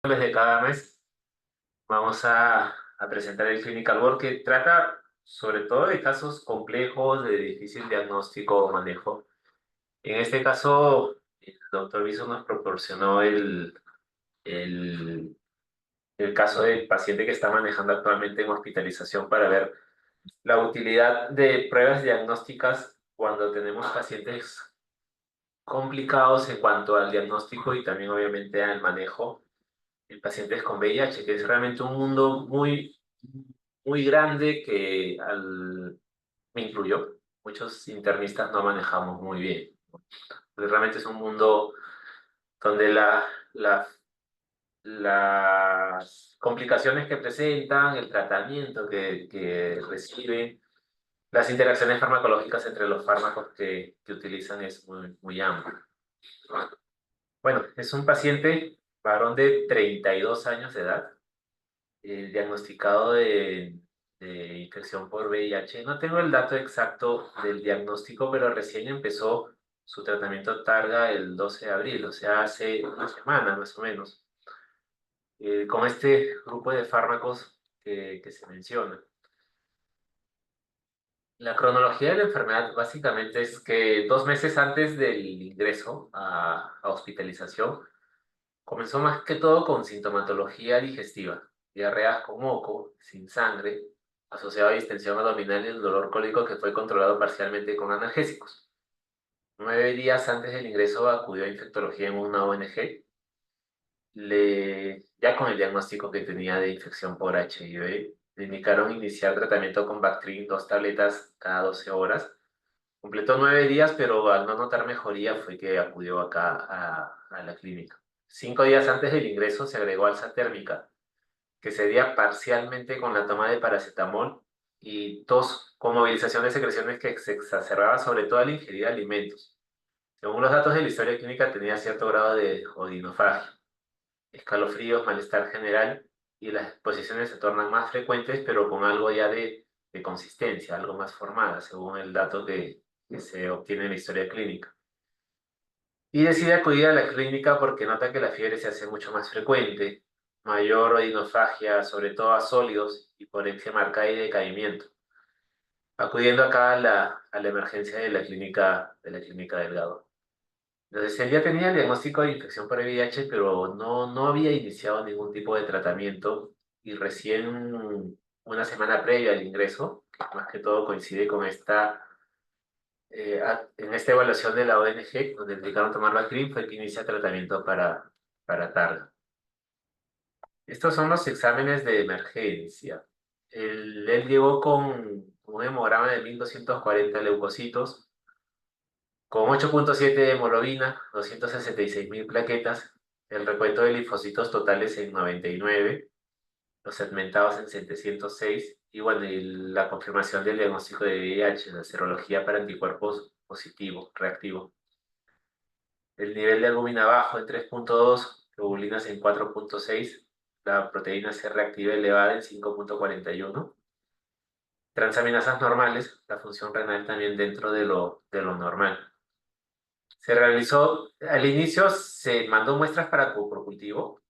De cada mes vamos a presentar el Clinical Board que trata sobre todo de casos complejos de difícil diagnóstico o manejo. En este caso, el doctor Viso nos proporcionó el, el caso del paciente que está manejando actualmente en hospitalización para ver la utilidad de pruebas diagnósticas cuando tenemos pacientes complicados en cuanto al diagnóstico y también obviamente al manejo en pacientes con VIH, que es realmente un mundo muy grande que me incluyó. Muchos internistas no manejamos muy bien. Porque realmente es un mundo donde la- las complicaciones que presentan, el tratamiento que reciben, las interacciones farmacológicas entre los fármacos que utilizan es muy amplio. Bueno, es un paciente varón de 32 años de edad, diagnosticado de infección por VIH. No tengo el dato exacto del diagnóstico, pero recién empezó su tratamiento Targa el 12 de abril, o sea, hace una semana más o menos, con este grupo de fármacos que se menciona. La cronología de la enfermedad básicamente es que 2 meses antes del ingreso a hospitalización, comenzó más que todo con sintomatología digestiva, diarrea con moco, sin sangre, asociado a distensión abdominal y el dolor cólico que fue controlado parcialmente con analgésicos. 9 días antes del ingreso acudió a infectología en una ONG, ya con el diagnóstico que tenía de infección por HIV, le indicaron iniciar tratamiento con Bactrim, 2 tabletas cada 12 horas. Completó 9 días, pero al no notar mejoría fue que acudió acá a la clínica. 5 días antes del ingreso se agregó alza térmica, que se cedía parcialmente con la toma de paracetamol y tos con movilización de secreciones que se exacerbaba sobre todo al ingerir alimentos. Según los datos de la historia clínica, tenía cierto grado de odinofagia, escalofríos, malestar general y las exposiciones se tornan más frecuentes, pero con algo ya de consistencia, algo más formada, según el dato que se obtiene en la historia clínica. Y decide acudir a la clínica porque nota que la fiebre se hace mucho más frecuente, mayor odinofagia, sobre todo a sólidos, hiporexia marcada y decaimiento, acudiendo acá a la emergencia de la clínica Delgado. Entonces, él ya tenía el diagnóstico de infección por VIH, pero no había iniciado ningún tipo de tratamiento y recién una semana previa al ingreso, que más que todo coincide con en esta evaluación de la ONG, donde indicaron tomar Bactrim, fue que inicia tratamiento para TARG. Estos son los exámenes de emergencia. Él llegó con un hemograma de 1240 leucocitos, con 8,7 de hemoglobina, 266.000 plaquetas, el recuento de linfocitos totales en 99, los segmentados en 706, y bueno, y la confirmación del diagnóstico de VIH, la serología para anticuerpos positivo, reactivo. El nivel de albúmina bajo en 3,2, globulinas en 4,6, la proteína C reactiva elevada en 5,41, transaminasas normales, la función renal también dentro de lo normal. Se realizó, al inicio se mandó muestras para coprocultivo.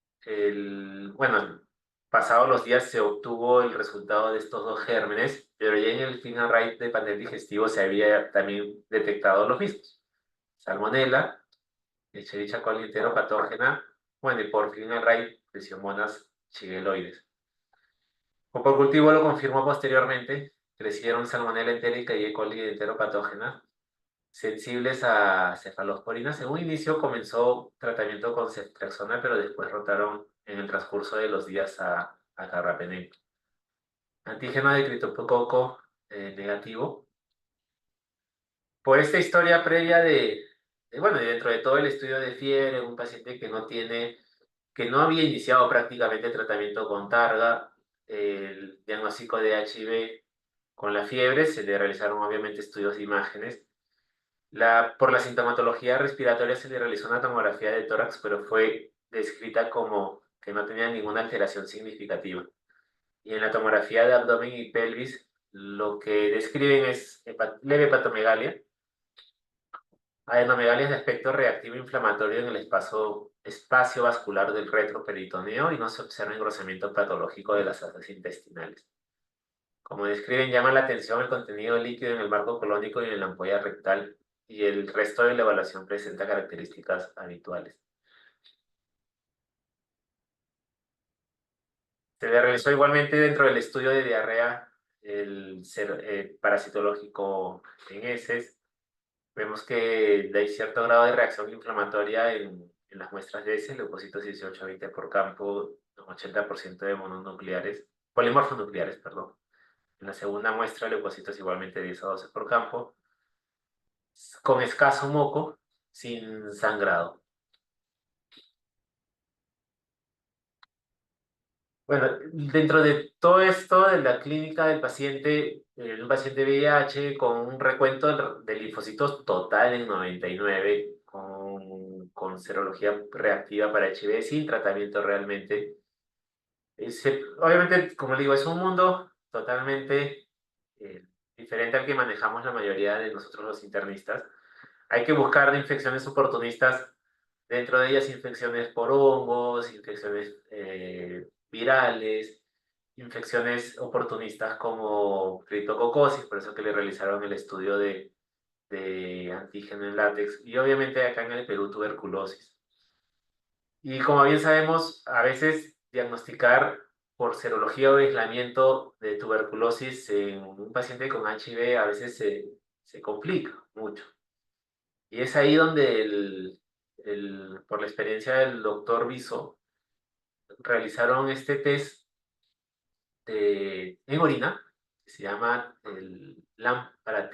Bueno, pasados los días se obtuvo el resultado de estos dos gérmenes, pero ya en el final rate de panel digestivo se había también detectado los mismos. Salmonella, Escherichia coli enteropatógena, bueno, y por final rate de Pseudomonas shigelloides. Coprocultivo lo confirmó posteriormente, crecieron Salmonella entérica y E. coli enteropatógena, sensibles a cefalosporinas. En un inicio comenzó tratamiento con ceftriaxona, pero después rotaron en el transcurso de los días a carbapenem. Antígeno de criptococo negativo. Por esta historia previa bueno, y dentro de todo el estudio de fiebre, un paciente que no había iniciado prácticamente tratamiento con Targa, el diagnóstico de HIV con la fiebre, se le realizaron obviamente estudios de imágenes. Por la sintomatología respiratoria se le realizó una tomografía de tórax, pero fue descrita como que no tenía ninguna alteración significativa. Y en la tomografía de abdomen y pelvis, lo que describen es leve hepatomegalia, adenomegalias de aspecto reactivo inflamatorio en el espacio vascular del retroperitoneo y no se observa engrosamiento patológico de las asas intestinales. Como describen, llama la atención el contenido líquido en el marco colónico y en la ampolla rectal, y el resto de la evaluación presenta características habituales. Se le realizó igualmente dentro del estudio de diarrea el parasitológico en heces. Vemos que hay cierto grado de reacción inflamatoria en las muestras de heces, leucocitos 18 a 20 por campo, un 80% de mononucleares, polimorfos nucleares, perdón. En la segunda muestra, leucocitos igualmente 10 a 12 por campo, con escaso moco, sin sangrado. Bueno, dentro de todo esto de la clínica del paciente, un paciente VIH con un recuento de linfocitos total en 99, con serología reactiva para HIV, sin tratamiento realmente. Obviamente, como le digo, es un mundo totalmente eh, diferente al que manejamos la mayoría de nosotros los internistas. Hay que buscar infecciones oportunistas, dentro de ellas infecciones por hongos, infecciones virales, infecciones oportunistas como criptococosis, por eso que le realizaron el estudio de antígeno en látex, y obviamente acá en el Perú tuberculosis. Y como bien sabemos, a veces diagnosticar por serología o aislamiento de tuberculosis en un paciente con HIV a veces se complica mucho. Y es ahí donde por la experiencia del doctor Viso, realizaron este test en orina, que se llama el LAMP-TB,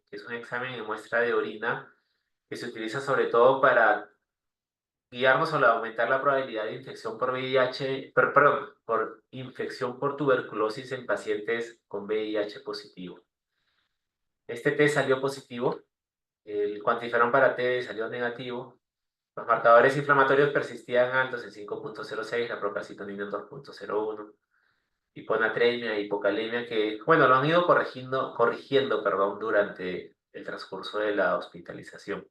que es un examen de muestra de orina que se utiliza sobre todo para guiarnos a aumentar la probabilidad de infección por VIH, perdón, por infección por tuberculosis en pacientes con VIH positivo. Este test salió positivo, el cuantiferón para TB salió negativo, los marcadores inflamatorios persistían altos en 5.06, la procalcitonina en 2.01, hiponatremia, hipocalemia, que, bueno, lo han ido corrigiendo, perdón, durante el transcurso de la hospitalización.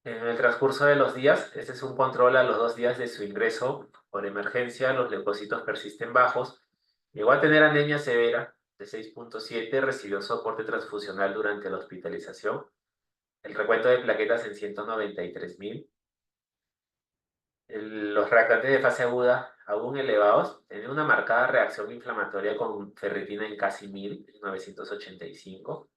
En el transcurso de los días, este es un control a los 2 días de su ingreso por emergencia, los leucocitos persisten bajos, llegó a tener anemia severa de 6.7, recibió soporte transfusional durante la hospitalización, el recuento de plaquetas en 193.000. Los reactantes de fase aguda, aún elevados, tienen una marcada reacción inflamatoria con ferritina en casi 1000, 985.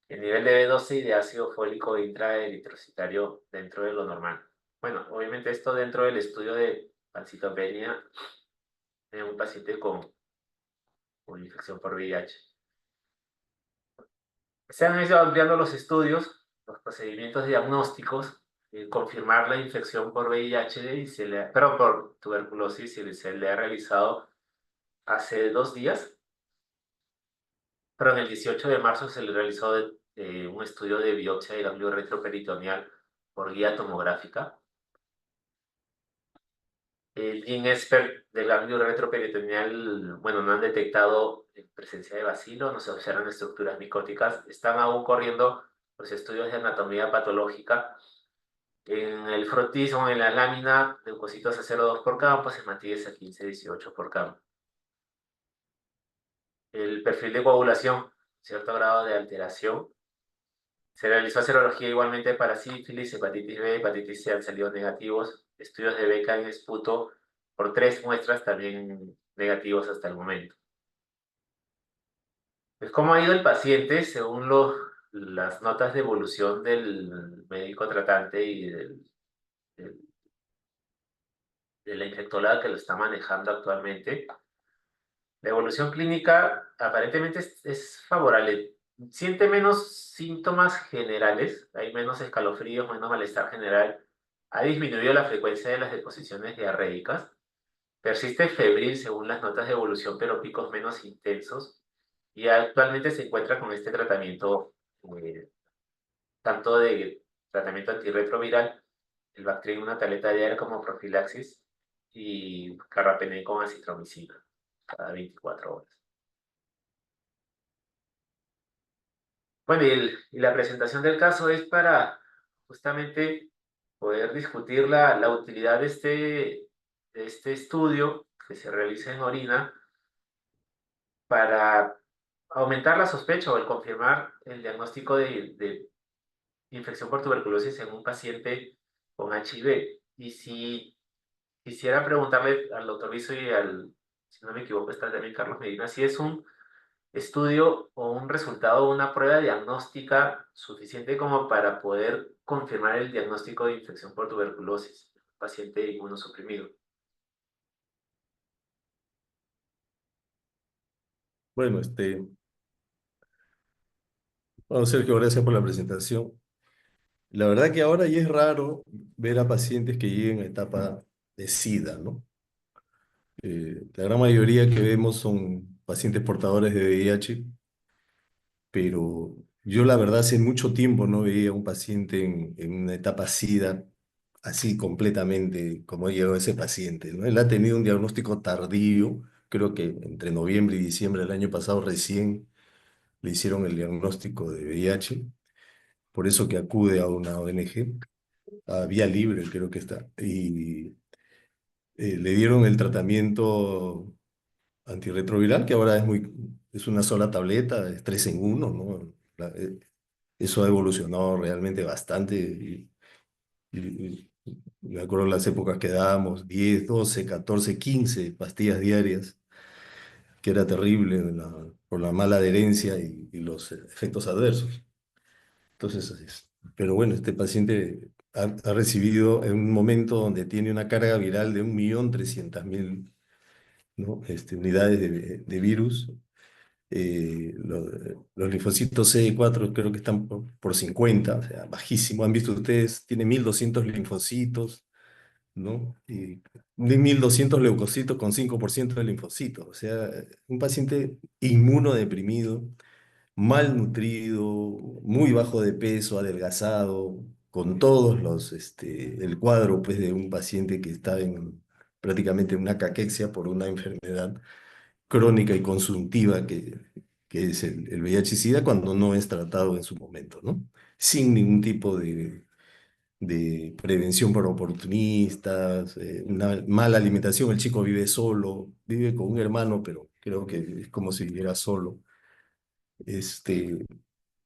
El nivel de B12 y de ácido fólico intraeritrocitario dentro de lo normal. Bueno, obviamente esto dentro del estudio de pancitopenia en un paciente con infección por VIH. Se han ido ampliando los estudios, los procedimientos diagnósticos, confirmar la infección por VIH pero por tuberculosis se le ha realizado hace 2 días, pero en el 18 de marzo se le realizó un estudio de biopsia de ganglio retroperitoneal por guía tomográfica. El GeneSpert del ganglio retroperitoneal, bueno, no han detectado presencia de bacilo, no se observan estructuras micóticas, están aún corriendo los estudios de anatomía patológica. En el frotismo, en la lámina, leucocitos a 0,2 por campo, hematíes a 15-18 por campo. El perfil de coagulación, cierto grado de alteración. Se realizó serología igualmente para sífilis, hepatitis B, hepatitis C han salido negativos. Estudios de beca en esputo por 3 muestras también negativos hasta el momento. Pues, ¿cómo ha ido el paciente según las notas de evolución del médico tratante y del- de la infectóloga que lo está manejando actualmente? La evolución clínica aparentemente es favorable. Siente menos síntomas generales, hay menos escalofríos, menos malestar general. Ha disminuido la frecuencia de las deposiciones diarreicas. Persiste febril según las notas de evolución, pero picos menos intensos. Y actualmente se encuentra con este tratamiento, eh, tanto de tratamiento antirretroviral, el Bactrim, una tableta diaria como profilaxis, y carbapenem con acitromicina cada 24 horas. Bueno, y la presentación del caso es para justamente poder discutir la utilidad de este estudio que se realiza en orina para aumentar la sospecha o el confirmar el diagnóstico de infección por tuberculosis en un paciente con HIV. Y si quisiera preguntarle al doctor Viso y si no me equivoco, está también Carlos Medina, si es un estudio o un resultado o una prueba diagnóstica suficiente como para poder confirmar el diagnóstico de infección por tuberculosis en un paciente inmunosuprimido. Bueno, bueno, Sergio, gracias por la presentación. La verdad que ahora ya es raro ver a pacientes que lleguen a etapa de SIDA, ¿no? La gran mayoría que vemos son pacientes portadores de VIH, pero yo la verdad hace mucho tiempo no veía a un paciente en una etapa SIDA así completamente como llegó ese paciente, ¿no? Él ha tenido un diagnóstico tardío, creo que entre noviembre y diciembre del año pasado recién le hicieron el diagnóstico de VIH, por eso que acude a una ONG, a Vía Libre creo que está, y le dieron el tratamiento antirretroviral, que ahora es una sola tableta, es 3 en uno, ¿no? Eso ha evolucionado realmente bastante. Me acuerdo las épocas que dábamos 10, 12, 14, 15 pastillas diarias, que era terrible por la mala adherencia y los efectos adversos. Entonces, pero bueno, este paciente ha recibido en un momento donde tiene una carga viral de 1.300.000, ¿no? Unidades de virus. Los linfocitos CD4 creo que están por 50, o sea, bajísimo. Han visto ustedes, tiene 1.200 linfocitos, ¿no? Y de 1.200 leucocitos con 5% de linfocitos. O sea, un paciente inmunodeprimido, malnutrido, muy bajo de peso, adelgazado, con todos el cuadro pues, de un paciente que está prácticamente en una caquexia por una enfermedad crónica y consuntiva que es el VIH-Sida cuando no es tratado en su momento, ¿no? Sin ningún tipo de prevención por oportunistas, una mala alimentación. El chico vive solo, vive con un hermano, pero creo que es como si viviera solo. Este,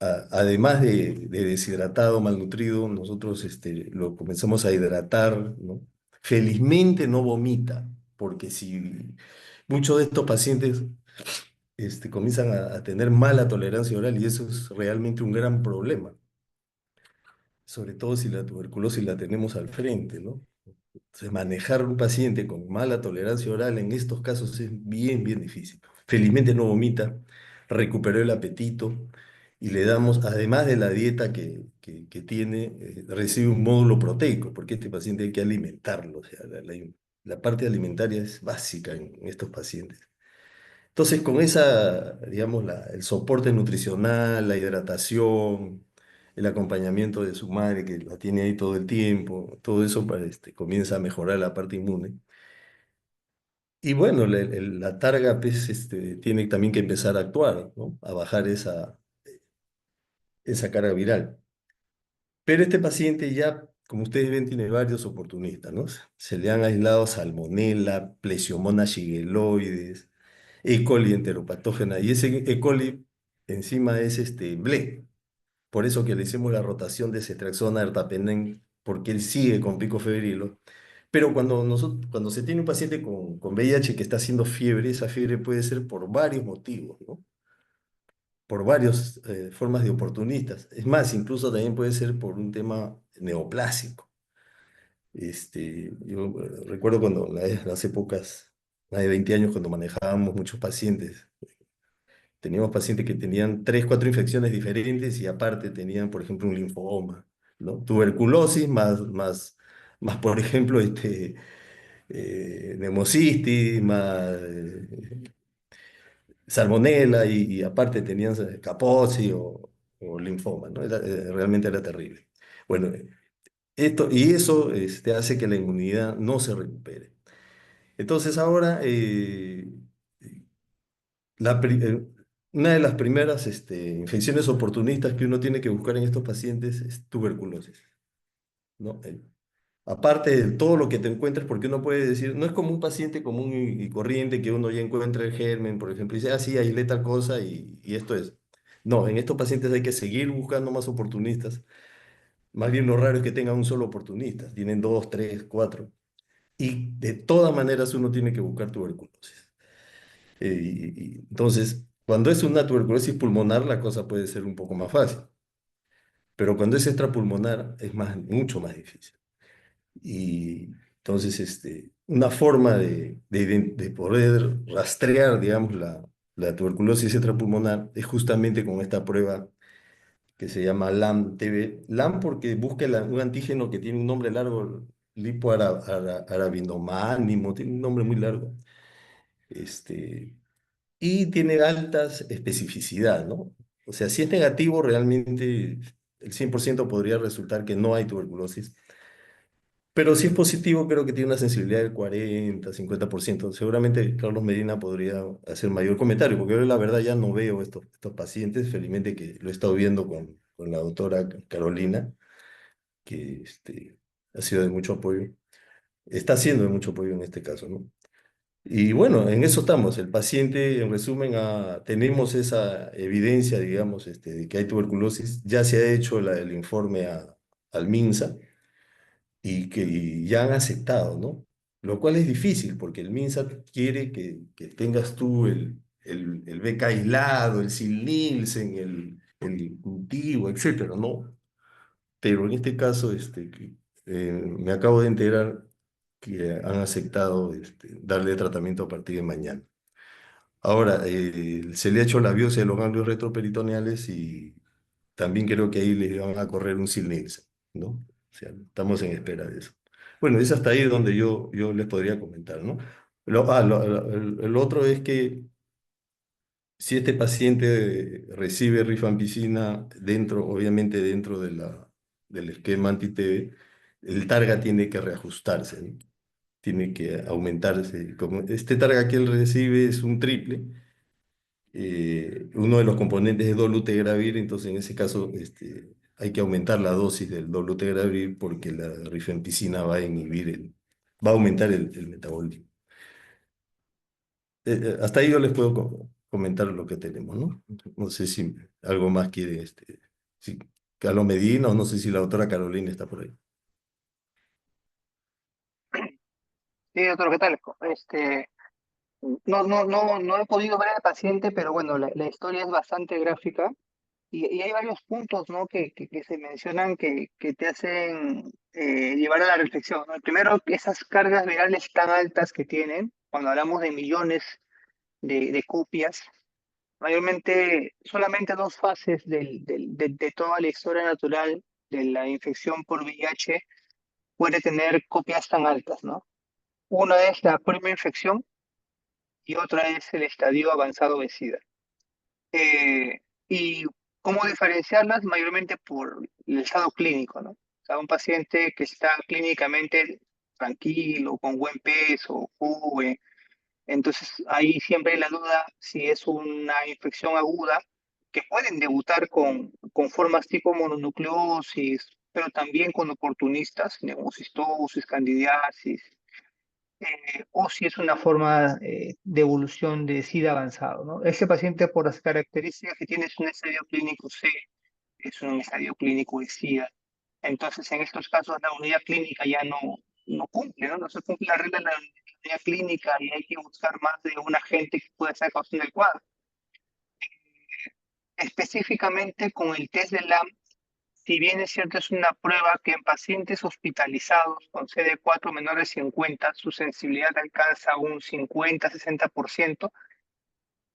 Además de deshidratado, malnutrido, nosotros lo comenzamos a hidratar, ¿no? Felizmente no vomita, porque si muchos de estos pacientes comienzan a tener mala tolerancia oral y eso es realmente un gran problema, sobre todo si la tuberculosis la tenemos al frente, ¿no? Entonces, manejar un paciente con mala tolerancia oral en estos casos es bien, bien difícil. Felizmente no vomita, recuperó el apetito y le damos, además de la dieta que tiene, recibe un módulo proteico, porque este paciente hay que alimentarlo. O sea, la parte alimentaria es básica en estos pacientes. Entonces, con digamos, el soporte nutricional, la hidratación, el acompañamiento de su madre, que la tiene ahí todo el tiempo, todo eso comienza a mejorar la parte inmune. Y bueno, la targa pues, tiene también que empezar a actuar, ¿no? A bajar esa carga viral. Pero este paciente ya, como ustedes ven, tiene varios oportunistas, ¿no? Se le han aislado Salmonella, Plesiomonas shigelloides, E. coli enteropatógena, y ese E. coli encima es BLE. Por eso que le hicimos la rotación de ceftriaxona, ertapenem, porque él sigue con pico febrilo. Pero cuando se tiene un paciente con VIH que está haciendo fiebre, esa fiebre puede ser por varios motivos, ¿no? Por varias formas de oportunistas. Es más, incluso también puede ser por un tema neoplásico. Yo recuerdo cuando en las épocas, más de 20 años, cuando manejábamos muchos pacientes, teníamos pacientes que tenían 3, 4 infecciones diferentes y aparte tenían, por ejemplo, un linfoma, ¿no? Tuberculosis más por ejemplo, neumocistis, más salmonela y aparte tenían Kaposi o linfoma, ¿no? Realmente era terrible. Bueno, y eso hace que la inmunidad no se recupere. Entonces ahora, la, pri- eh, una de las primeras infecciones oportunistas que uno tiene que buscar en estos pacientes es tuberculosis, ¿no? Aparte de todo lo que te encuentres, porque uno puede decir, no es como un paciente común y corriente que uno ya encuentra el germen, por ejemplo, y dice, ah, sí, aislé tal cosa y esto es. No, en estos pacientes hay que seguir buscando más oportunistas. Más bien lo raro es que tengan un solo oportunista, tienen dos, tres, cuatro. Y de todas maneras uno tiene que buscar tuberculosis. Entonces, cuando es una tuberculosis pulmonar, la cosa puede ser un poco más fácil, pero cuando es extrapulmonar es mucho más difícil. Y entonces, una forma de poder rastrear, digamos, la tuberculosis extrapulmonar es justamente con esta prueba que se llama LAM-TB. LAM porque busca un antígeno que tiene un nombre largo, lipoarabindománimo, tiene un nombre muy largo. Este, y tiene altas especificidad, ¿no? O sea, si es negativo, realmente el 100% podría resultar que no hay tuberculosis. Pero si es positivo, creo que tiene una sensibilidad del 40, 50%. Seguramente Carlos Medina podría hacer mayor comentario, porque yo la verdad ya no veo estos pacientes, felizmente que lo he estado viendo con la doctora Carolina, que ha sido de mucho apoyo, está siendo de mucho apoyo en este caso, ¿no? Y bueno, en eso estamos. El paciente, en resumen, tenemos esa evidencia, digamos, de que hay tuberculosis. Ya se ha hecho el informe al MINSA y que ya han aceptado, ¿no? Lo cual es difícil porque el MINSA quiere que tengas tú el beca aislado, el Sil-Nielsen, el cultivo, etcétera, ¿no? Pero en este caso, me acabo de enterar que han aceptado darle tratamiento a partir de mañana. Ahora, se le ha hecho la biopsia de los ganglios retroperitoneales y también creo que ahí les van a correr un Sil-Nielsen, ¿no? O sea, estamos en espera de eso. Bueno, es hasta ahí donde yo les podría comentar, ¿no? El otro es que si este paciente recibe rifampicina dentro, obviamente dentro del esquema anti-TB, el targa tiene que reajustarse, ¿no? Tiene que aumentarse. Como este targa que él recibe es un triple, uno de los componentes es dolutegravir, entonces en ese caso hay que aumentar la dosis del dolutegravir porque la rifampicina va a va a aumentar el metabolismo. Hasta ahí yo les puedo comentar lo que tenemos, ¿no? No sé si algo más quiere, si Carlos Medina o no sé si la doctora Carolina está por ahí. Sí, doctor, ¿qué tal? No he podido ver al paciente, pero bueno, la historia es bastante gráfica y hay varios puntos, ¿no? Que se mencionan que te hacen llevar a la reflexión, ¿no? El primero, que esas cargas virales tan altas que tienen, cuando hablamos de millones de copias, mayormente solamente dos fases de toda la historia natural de la infección por VIH puede tener copias tan altas, ¿no? Una es la primera infección y otra es el estadio avanzado de SIDA. Y cómo diferenciarlas, mayormente por el estado clínico, ¿no? O sea, un paciente que está clínicamente tranquilo, con buen peso, joven, entonces ahí siempre hay la duda si es una infección aguda, que pueden debutar con formas tipo mononucleosis, pero también con oportunistas, neumocistosis, candidiasis, o si es una forma de evolución de SIDA avanzado, ¿no? Ese paciente, por las características que tiene, es un estadio clínico C, es un estadio clínico de SIDA. Entonces, en estos casos, la unidad clínica ya no cumple, ¿no? No se cumple la regla de la unidad clínica y hay que buscar más de un agente que pueda ser causante del cuadro. Específicamente con el test de LAM, si bien es cierto, es una prueba que en pacientes hospitalizados con CD4 menores de 50, su sensibilidad alcanza un 50-60%,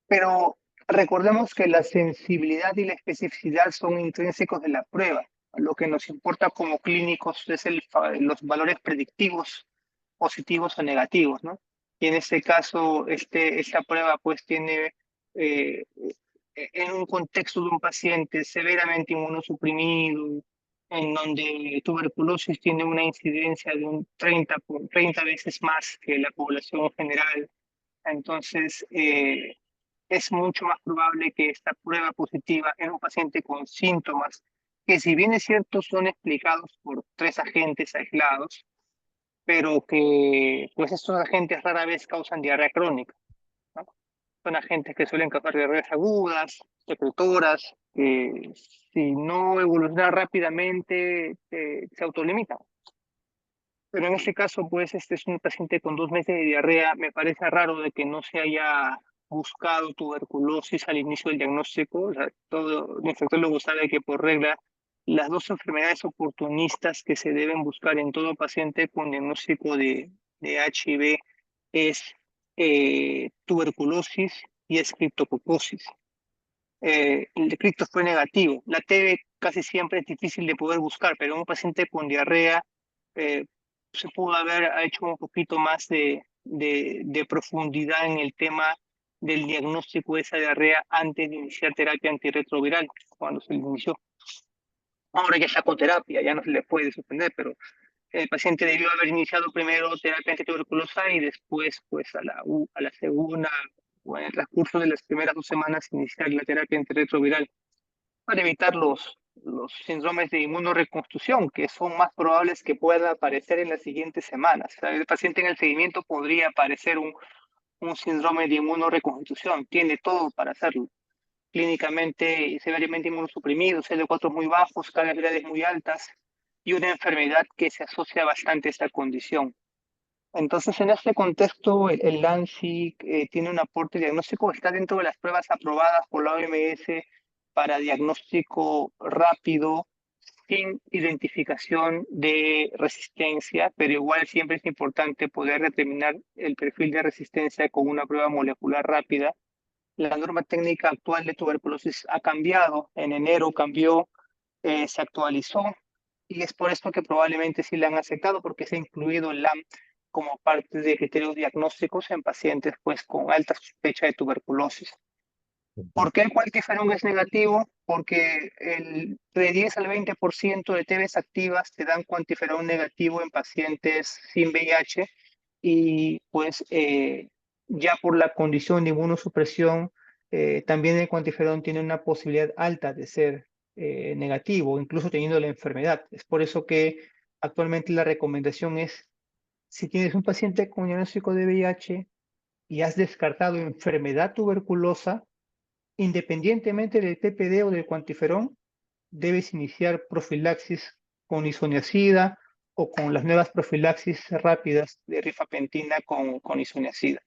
pero recordemos que la sensibilidad y la especificidad son intrínsecos de la prueba. Lo que nos importa como clínicos es los valores predictivos, positivos o negativos, ¿no? Y en este caso, esta prueba pues tiene eh, en un contexto de un paciente severamente inmunosuprimido, en donde tuberculosis tiene una incidencia de un 30 veces más que la población general. Entonces, es mucho más probable que esta prueba positiva en un paciente con síntomas que, si bien es cierto, son explicados por 3 agentes aislados, pero que pues estos agentes rara vez causan diarrea crónica, ¿no? Son agentes que suelen causar diarreas agudas, secretoras, que si no evoluciona rápidamente se autolimitan. Pero en este caso, pues, este es un paciente con 2 meses de diarrea. Me parece raro de que no se haya buscado tuberculosis al inicio del diagnóstico. O sea, todo el infectólogo sabe que por regla las 2 enfermedades oportunistas que se deben buscar en todo paciente con diagnóstico de HIV es tuberculosis y es criptococosis. El de cripto fue negativo. La TB casi siempre es difícil de poder buscar, pero en un paciente con diarrea eh, se pudo haber hecho un poquito más de profundidad en el tema del diagnóstico de esa diarrea antes de iniciar terapia antirretroviral, cuando se le inició. Ahora ya está con terapia, ya no se le puede suspender, pero el paciente debió haber iniciado primero terapia antituberculosa y después, pues a la segunda o en el transcurso de las primeras 2 semanas, iniciar la terapia antirretroviral para evitar los síndromes de inmunoreconstrucción, que son más probables que puedan aparecer en las siguientes semanas. O sea, el paciente en el seguimiento podría aparecer un síndrome de inmunoreconstitución, tiene todo para hacerlo. Clínicamente y severamente inmunosuprimido, CD4 muy bajos, cargas virales muy altas y una enfermedad que se asocia bastante a esta condición. Entonces, en este contexto, el LANSI tiene un aporte diagnóstico, está dentro de las pruebas aprobadas por la OMS para diagnóstico rápido, sin identificación de resistencia, pero igual siempre es importante poder determinar el perfil de resistencia con una prueba molecular rápida. La norma técnica actual de tuberculosis ha cambiado, en enero cambió, se actualizó, y es por esto que probablemente sí la han aceptado, porque se ha incluido el LAM como parte de criterios diagnósticos en pacientes pues, con alta sospecha de tuberculosis. ¿Por qué el cuantiferón es negativo? Porque de 10 al 20% de TBs activas te dan cuantiferón negativo en pacientes sin VIH, y pues ya por la condición de inmunosupresión, también el cuantiferón tiene una posibilidad alta de ser negativo, incluso teniendo la enfermedad. Es por eso que actualmente la recomendación es, si tienes un paciente con diagnóstico de VIH y has descartado enfermedad tuberculosa, independientemente del TPD o del cuantiferón, debes iniciar profilaxis con isoniazida o con las nuevas profilaxis rápidas de rifampicina con isoniazida,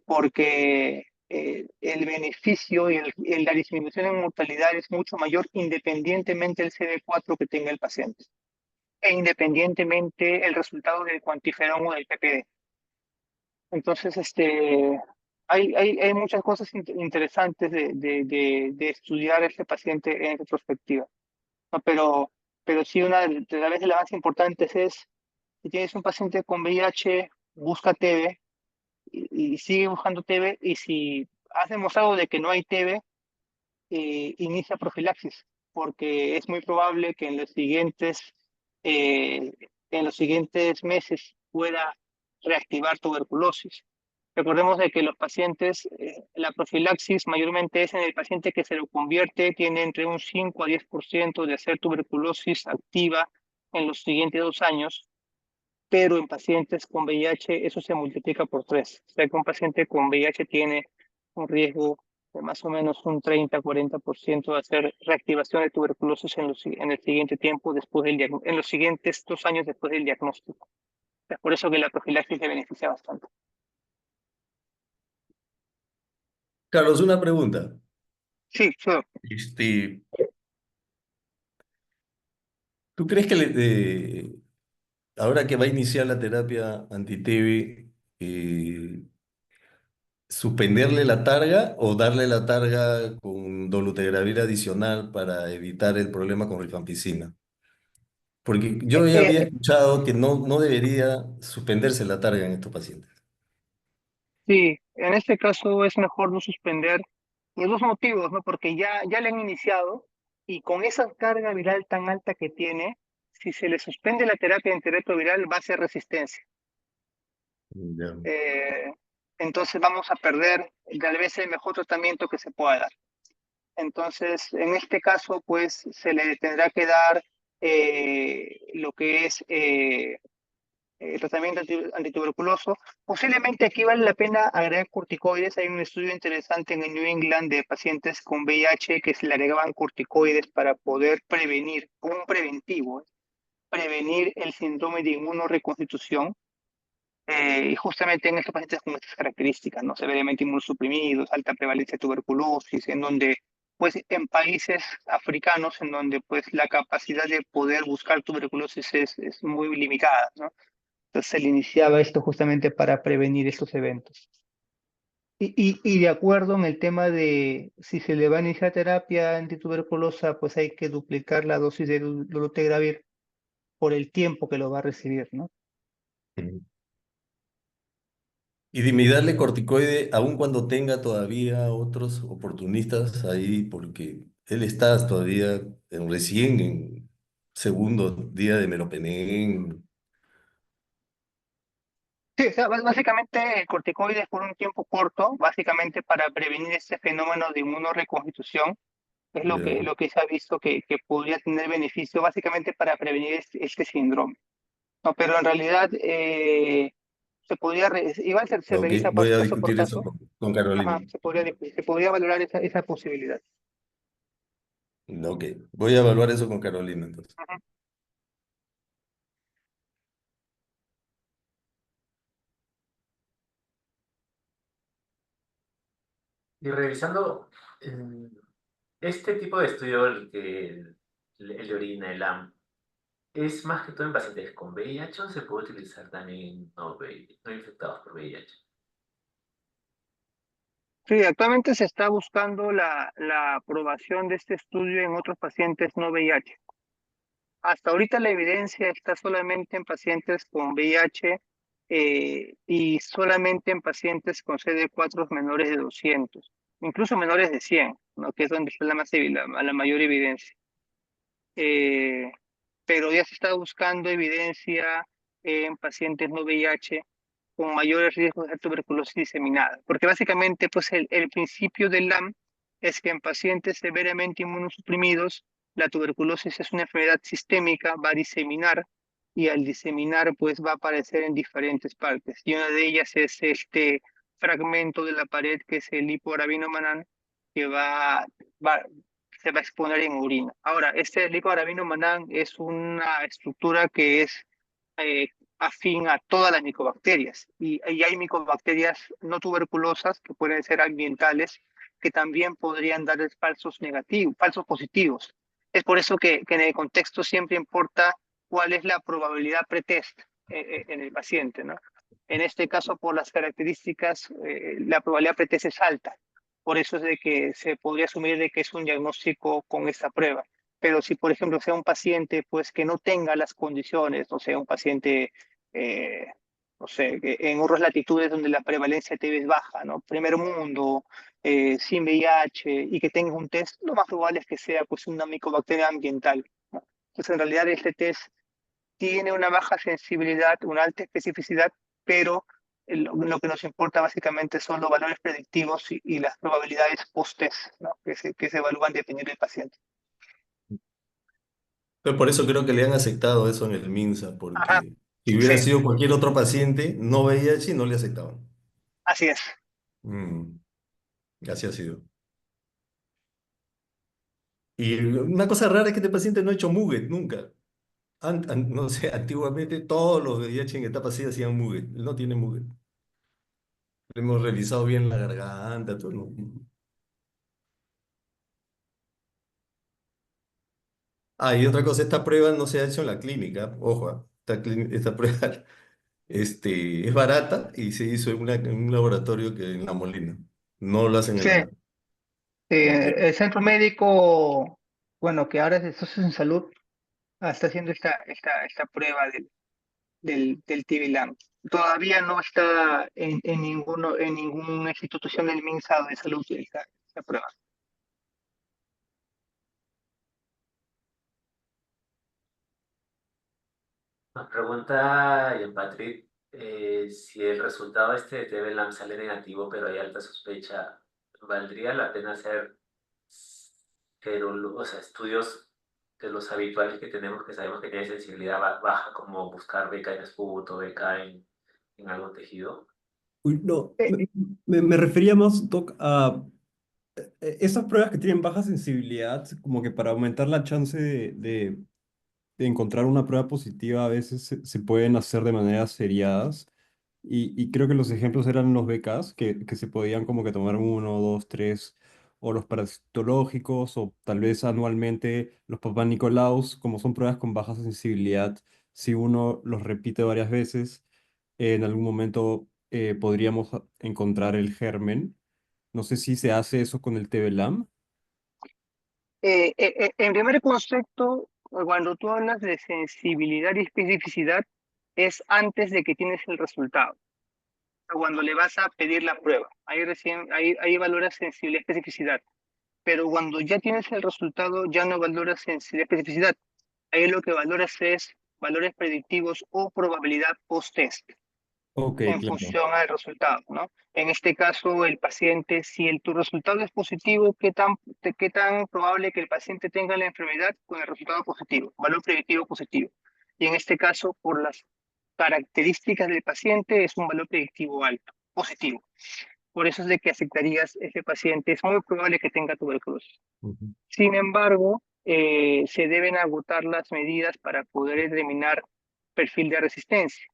porque el beneficio y la disminución en mortalidad es mucho mayor independientemente del CD4 que tenga el paciente e independientemente el resultado del cuantiferón o del PPD. Entonces, hay muchas cosas interesantes de estudiar a este paciente en retrospectiva, ¿no? Pero sí, una de las veces las más importantes es, si tienes un paciente con VIH, busca TB y sigue buscando TB, y si has demostrado de que no hay TB, inicia profilaxis, porque es muy probable que eh, en los siguientes meses pueda reactivar tuberculosis. Recordemos de que los pacientes, la profilaxis mayormente es en el paciente que se lo convierte, tiene entre un 5 a 10% de hacer tuberculosis activa en los siguientes 2 años, pero en pacientes con VIH eso se multiplica por 3. O sea que un paciente con VIH tiene un riesgo de más o menos un 30-40% de hacer reactivación de tuberculosis en el siguiente tiempo, en los siguientes 2 años después del diagnóstico. Es por eso que la profilaxis le beneficia bastante. Carlos, una pregunta. Sí, sí. Este, ¿Tú crees que ahora que va a iniciar la terapia anti-TB, suspenderle la targa o darle la targa con dolutegravir adicional para evitar el problema con rifampicina? Porque yo ya había escuchado que no debería suspenderse la targa en estos pacientes. Sí, en este caso es mejor no suspender por 2 motivos, ¿no? Porque ya le han iniciado, y con esa carga viral tan alta que tiene, si se le suspende la terapia antirretroviral va a ser resistencia. Ya. Eh, entonces vamos a perder tal vez el mejor tratamiento que se pueda dar. Entonces, en este caso, pues se le tendrá que dar lo que es tratamiento antituberculoso. Posiblemente aquí vale la pena agregar corticoides. Hay un estudio interesante en el New England de pacientes con VIH que se le agregaban corticoides para poder prevenir, como un preventivo, prevenir el síndrome de inmunoreconstitución. Y justamente en estos pacientes con estas características, ¿no? Severamente inmunosuprimidos, alta prevalencia de tuberculosis, en donde, pues, en países africanos, en donde, pues, la capacidad de poder buscar tuberculosis es muy limitada, ¿no? Entonces se le iniciaba esto justamente para prevenir estos eventos. Y de acuerdo en el tema de si se le va a iniciar terapia antituberculosa, pues hay que duplicar la dosis de dolutegravir por el tiempo que lo va a recibir, ¿no? Ujú. Y dime, ¿y darle corticoide aun cuando tenga todavía otros oportunistas ahí? Porque él está todavía recién en segundo día de meropenem. Sí, o sea, básicamente el corticoide es por un tiempo corto, básicamente para prevenir este fenómeno de inmunoreconstitución, es Ya. lo que se ha visto que podría tener beneficio, básicamente para prevenir este síndrome. No, pero en realidad se podría, igual se Ok, revisa voy a caso por discutir eso caso, con Carolina. ajá, se podría valorar esa posibilidad. Ok, voy a evaluar eso con Carolina entonces. Ujú. Y revisando este tipo de estudio, el de orina, el AM, ¿es más que todo en pacientes con VIH o se puede utilizar también en no infectados por VIH? Sí, actualmente se está buscando la aprobación de este estudio en otros pacientes no VIH. Hasta ahorita la evidencia está solamente en pacientes con VIH y solamente en pacientes con CD4 menores de 200, incluso menores de 100, ¿no? Que es donde está la mayor evidencia. Eh, pero ya se está buscando evidencia en pacientes no VIH con mayores riesgos de tuberculosis diseminada, porque básicamente pues el principio del LAM es que en pacientes severamente inmunosuprimidos la tuberculosis es una enfermedad sistémica, va a diseminar y al diseminar pues va a aparecer en diferentes partes y una de ellas es este fragmento de la pared que es el lipoarabinomanán que va, se va a exponer en orina. Ahora, este lipoarabinomanán es una estructura que es eh, afín a todas las micobacterias. Y hay micobacterias no tuberculosas que pueden ser ambientales que también podrían dar falsos negativos, falsos positivos. Es por eso que en el contexto siempre importa cuál es la probabilidad pretest en el paciente, ¿no? En este caso, por las características, la probabilidad pretest es alta. Por eso es de que se podría asumir de que es un diagnóstico con esta prueba. Pero si, por ejemplo, sea un paciente pues, que no tenga las condiciones, o sea, un paciente, eh, no sé, que en otras latitudes donde la prevalencia de TB es baja, ¿no? Primer mundo, sin VIH, y que tenga un test, lo más probable es que sea pues, una micobacteria ambiental, ¿no? Entonces, en realidad, este test tiene una baja sensibilidad, una alta especificidad, pero lo que nos importa básicamente son los valores predictivos y las probabilidades post-test, ¿no? Que se evalúan dependiendo del paciente. Pero por eso creo que le han aceptado eso en el MINSA, Ajá, porque si hubiera sí, sido cualquier otro paciente, no VIH, no le aceptaban. así es. Mm, así ha sido. Y una cosa rara es que este paciente no ha hecho Muget nunca. No sé, antiguamente todos los VIH en etapa C hacían Muget. Él no tiene Muget. Le hemos revisado bien la garganta, todo. ¿No? Ah, y otra cosa, esta prueba no se ha hecho en la clínica. Ojo, esta prueba es barata y se hizo en un laboratorio que en La Molina. No lo hacen en Sí, la... Ok. el centro médico, bueno, que ahora es de Socios en Salud, está haciendo esta prueba del TB-LAM. Todavía no está en ninguna institución del MINSA de salud esta prueba. Nos pregunta Ian Patrick Si el resultado este de TB-LAM sale negativo, pero hay alta sospecha, ¿valdría la pena hacer o sea, estudios de los habituales que tenemos, que sabemos que tiene sensibilidad baja, como buscar beca en esputo, beca en algún tejido? Uy, no, Eh, me refería más, Doc, a esas pruebas que tienen baja sensibilidad, como que para aumentar la chance de encontrar una prueba positiva, a veces se pueden hacer de maneras seriadas. Y creo que los ejemplos eran los BKs, que se podían como que tomar uno, dos, tres, o los parasitológicos, o tal vez anualmente los Papá Nicolaus, como son pruebas con baja sensibilidad, si uno los repite varias veces, en algún momento podríamos encontrar el germen. No sé si se hace eso con el TB-LAM. en primer concepto, cuando tú hablas de sensibilidad y especificidad, es antes de que tienes el resultado, cuando le vas a pedir la prueba. Ahí recién, ahí valoras sensibilidad y especificidad. Pero cuando ya tienes el resultado, ya no valoras sensibilidad y especificidad. Ahí lo que valoras es valores predictivos o probabilidad post-test Ok, en claro. función al resultado, ¿no? En este caso, el paciente, si tu resultado es positivo, qué tan probable que el paciente tenga la enfermedad con el resultado positivo, valor predictivo positivo? Y en este caso, por las características del paciente, es un valor predictivo alto, positivo. Por eso es de que aceptarías ese paciente, es muy probable que tenga tuberculosis. Ujú. Sin embargo, se deben agotar las medidas para poder determinar perfil de resistencia.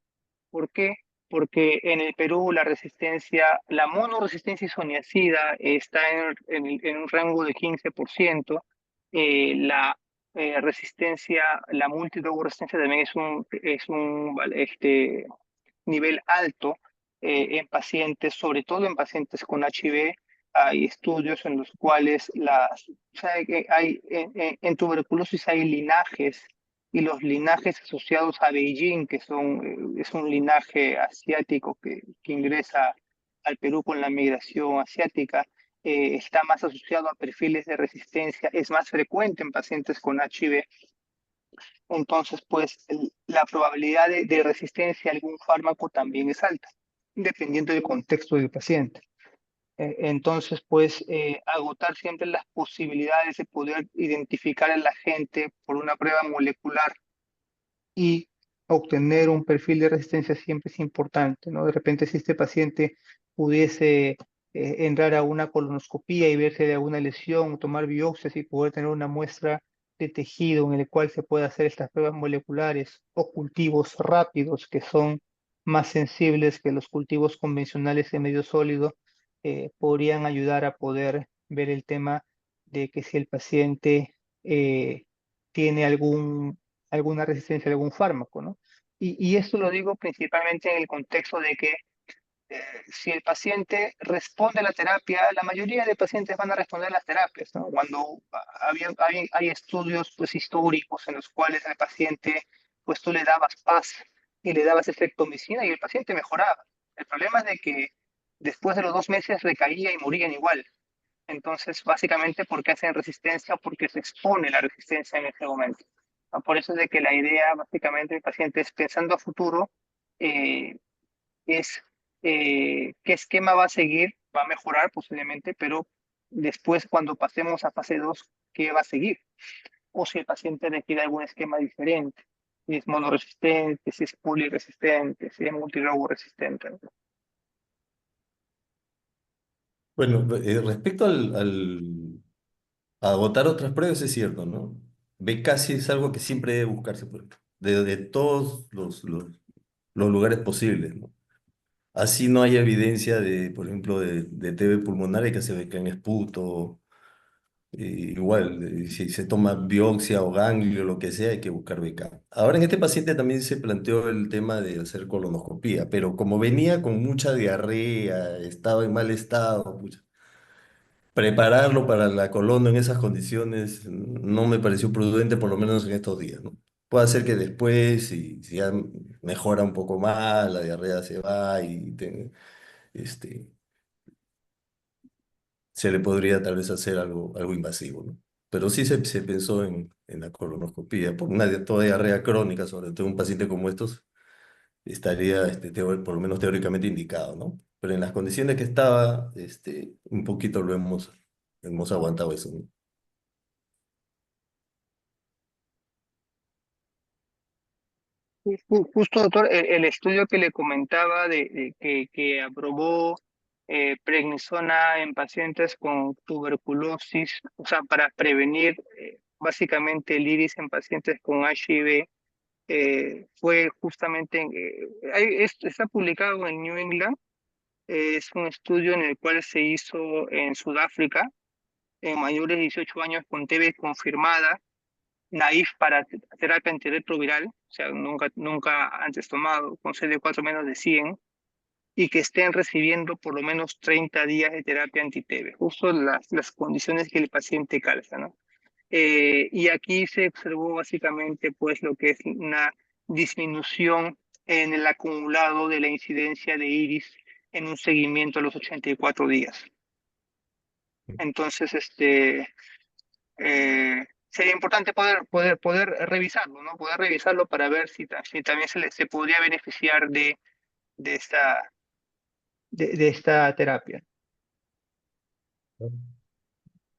¿Por qué? Porque en el Perú la resistencia, la monoresistencia isoniazida está en un rango de 15%. La resistencia, la multidrogoresistencia también es un nivel alto en pacientes, sobre todo en pacientes con HIV. Hay estudios en los cuales o sea, que en tuberculosis hay linajes y los linajes asociados a Beijing, es un linaje asiático que ingresa al Perú con la migración asiática, está más asociado a perfiles de resistencia, es más frecuente en pacientes con HIV. Entonces, pues la probabilidad de resistencia a algún fármaco también es alta, dependiendo del contexto del paciente. Entonces, pues agotar siempre las posibilidades de poder identificar a la gente por una prueba molecular y obtener un perfil de resistencia siempre es importante, ¿no? De repente, si este paciente pudiese entrar a una colonoscopía y verse de alguna lesión, tomar biopsias y poder tener una muestra de tejido en el cual se pueda hacer estas pruebas moleculares o cultivos rápidos que son más sensibles que los cultivos convencionales en medio sólido, podrían ayudar a poder ver el tema de que si el paciente tiene alguna resistencia a algún fármaco, ¿no? Y esto lo digo principalmente en el contexto de que si el paciente responde a la terapia, la mayoría de pacientes van a responder a las terapias, ¿no? Cuando hay estudios pues, históricos en los cuales al paciente pues tú le dabas paz y le dabas efectomicina y el paciente mejoraba. El problema es de que después de los 2 meses recaía y morían igual. Entonces, básicamente porque hacen resistencia, porque se expone la resistencia en ese momento. Ah, por eso es de que la idea, básicamente, del paciente es pensando a futuro, eh, es qué esquema va a seguir, va a mejorar posiblemente, pero después, cuando pasemos a fase 2, ¿qué va a seguir? O si el paciente requiere algún esquema diferente, si es monoresistente, si es poliresistente, si es multirogo resistente. Bueno, respecto a agotar otras pruebas, es cierto, ¿no? Casi es algo que siempre debe buscarse, de todos los lugares posibles, ¿no? Así no hay evidencia de, por ejemplo, de TB pulmonar y que se ve que en esputo, igual, si se toma biopsia o ganglio, lo que sea, hay que buscar BK. Ahora en este paciente también se planteó el tema de hacer colonoscopía, pero como venía con mucha diarrea, estaba en mal estado, pucha, prepararlo para la colono en esas condiciones no me pareció prudente, por lo menos en estos días, ¿no? Puede ser que después, si ya mejora un poco más, la diarrea se va este, se le podría tal vez hacer algo invasivo, ¿no? Pero sí se pensó en la colonoscopía, por toda diarrea crónica, sobre todo un paciente como estos, estaría, por lo menos teóricamente indicado, ¿no? Pero en las condiciones que estaba, un poquito hemos aguantado eso, ¿no? Justo, doctor, el estudio que le comentaba que aprobó prednisona en pacientes con tuberculosis, o sea, para prevenir básicamente el iris en pacientes con HIV, fue justamente, está publicado en New England, es un estudio en el cual se hizo en Sudáfrica, en mayores de 18 años con TB confirmada, naif para terapia antirretroviral, o sea, nunca antes tomado, con CD4 menos de 100, y que estén recibiendo por lo menos 30 días de terapia anti-TB, justo las condiciones que el paciente calza, ¿no? Y aquí se observó básicamente pues lo que es una disminución en el acumulado de la incidencia de iris en un seguimiento a los 84 días. Entonces, sería importante poder revisarlo, ¿no? Poder revisarlo para ver si también se podría beneficiar de esta, de esta terapia.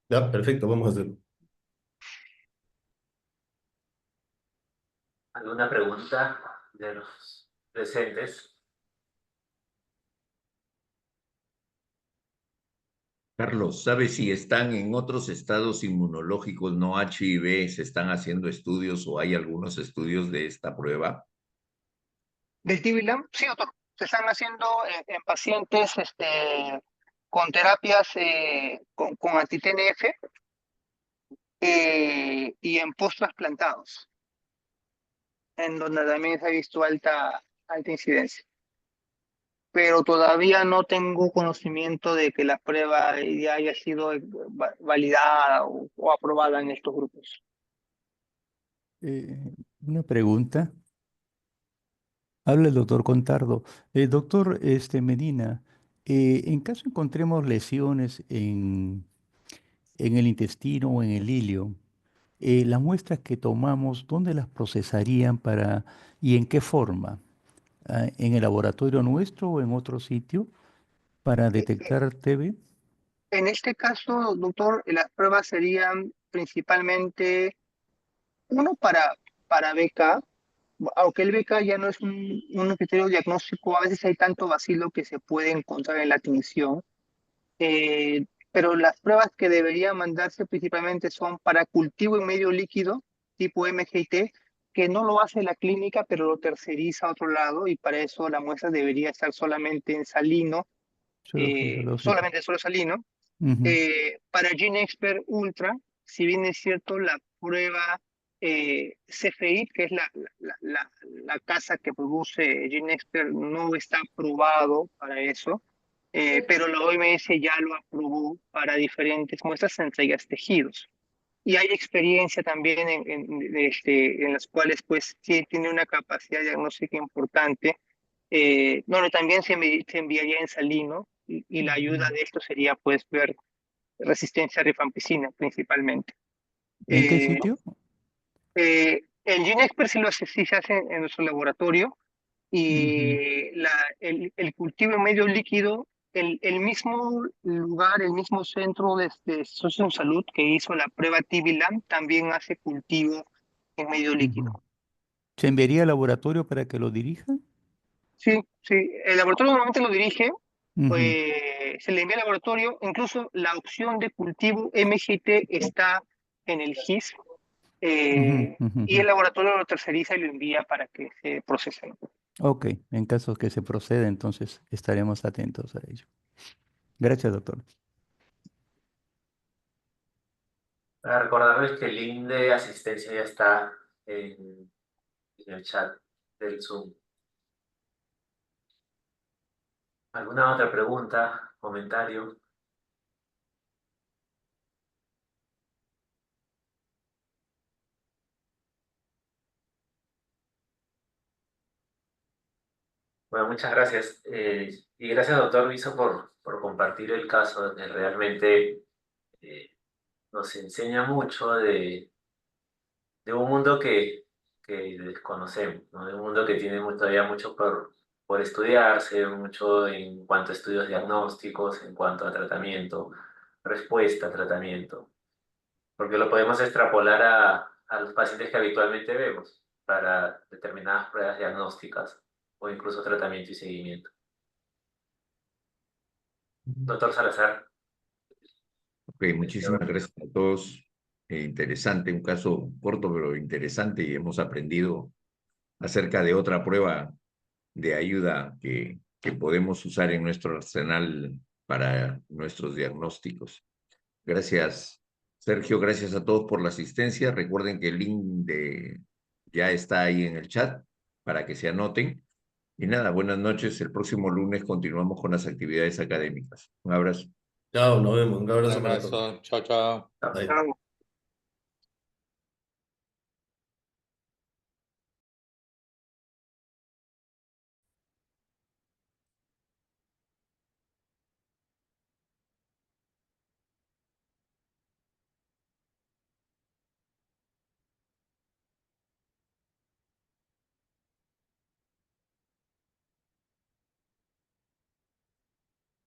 Ya, perfecto, vamos a hacerlo. ¿Alguna pregunta de los presentes? Carlos, ¿sabes si están en otros estados inmunológicos no HIV, se están haciendo estudios o hay algunos estudios de esta prueba? Del Tivilam, sí, doctor. Se están haciendo en pacientes con terapias con anti-TNF y en post-trasplantados, en donde también se ha visto alta incidencia. Pero todavía no tengo conocimiento de que la prueba ya haya sido validada o aprobada en estos grupos. Eh, una pregunta. Habla el doctor Contardo. Doctor Medina, en caso encontremos lesiones en el intestino o en el ilio, las muestras que tomamos, ¿dónde las procesarían y en qué forma? Ah, ¿en el laboratorio nuestro o en otro sitio para Eh, eh, detectar TB? En este caso, doctor, las pruebas serían principalmente uno para BK, aunque el BK ya no es un criterio diagnóstico, a veces hay tanto vacilo que se puede encontrar en la tinción. Pero las pruebas que deberían mandarse principalmente son para cultivo en medio líquido, tipo MGT, que no lo hace la clínica, pero lo terceriza a otro lado, y para eso la muestra debería estar solamente en salino, Solo fisiológico. solamente solo salino. Ujú, Para GeneXpert Ultra, si bien es cierto, la prueba CFI, que es la casa que produce GeneXpert, no está aprobado para eso, pero la OMS ya lo aprobó para diferentes muestras, entre ellas tejidos. Y hay experiencia también en las cuales pues sí tiene una capacidad diagnóstica importante, donde también se enviaría en salino, y la ayuda ujú. de esto sería pues ver resistencia a rifampicina principalmente. ¿En qué Eh, sitio? el GeneXpert sí se hace en nuestro laboratorio, Ujú, y el cultivo en medio líquido, el mismo lugar, el mismo centro de Socio Salud que hizo la prueba TB-LAM también hace cultivo en medio líquido. ujú. ¿Se enviaría al laboratorio para que lo dirija? Sí, sí, el laboratorio normalmente lo dirige, Ujú, se le envía al laboratorio, incluso la opción de cultivo MGT está en el GIS, ujú, ujú, y ujú. el laboratorio lo terceriza y lo envía para que se procese, ¿no? Ok, en caso que se proceda, entonces estaremos atentos a ello. Gracias, doctor. Para recordarles que el link de asistencia ya está en el chat del Zoom. ¿Alguna otra pregunta, comentario? Bueno, muchas gracias. Y gracias, doctor Viso, por compartir el caso. Realmente nos enseña mucho de un mundo que que desconocemos, ¿no? Un mundo que tiene todavía mucho por estudiarse, mucho en cuanto a estudios diagnósticos, en cuanto a tratamiento, respuesta a tratamiento, porque lo podemos extrapolar a los pacientes que habitualmente vemos para determinadas pruebas diagnósticas o incluso tratamiento y seguimiento. Doctor Salazar. Ok, muchísimas gracias a todos. Interesante, un caso corto pero interesante, y hemos aprendido acerca de otra prueba de ayuda que podemos usar en nuestro arsenal para nuestros diagnósticos. Gracias, Sergio, gracias a todos por la asistencia. Recuerden que el link ya está ahí en el chat para que se anoten. Y nada, buenas noches. El próximo lunes continuamos con las actividades académicas. Un abrazo. Chao, nos vemos. Un Un abrazo para todos. abrazo. Chao, chao. Bye. Chao.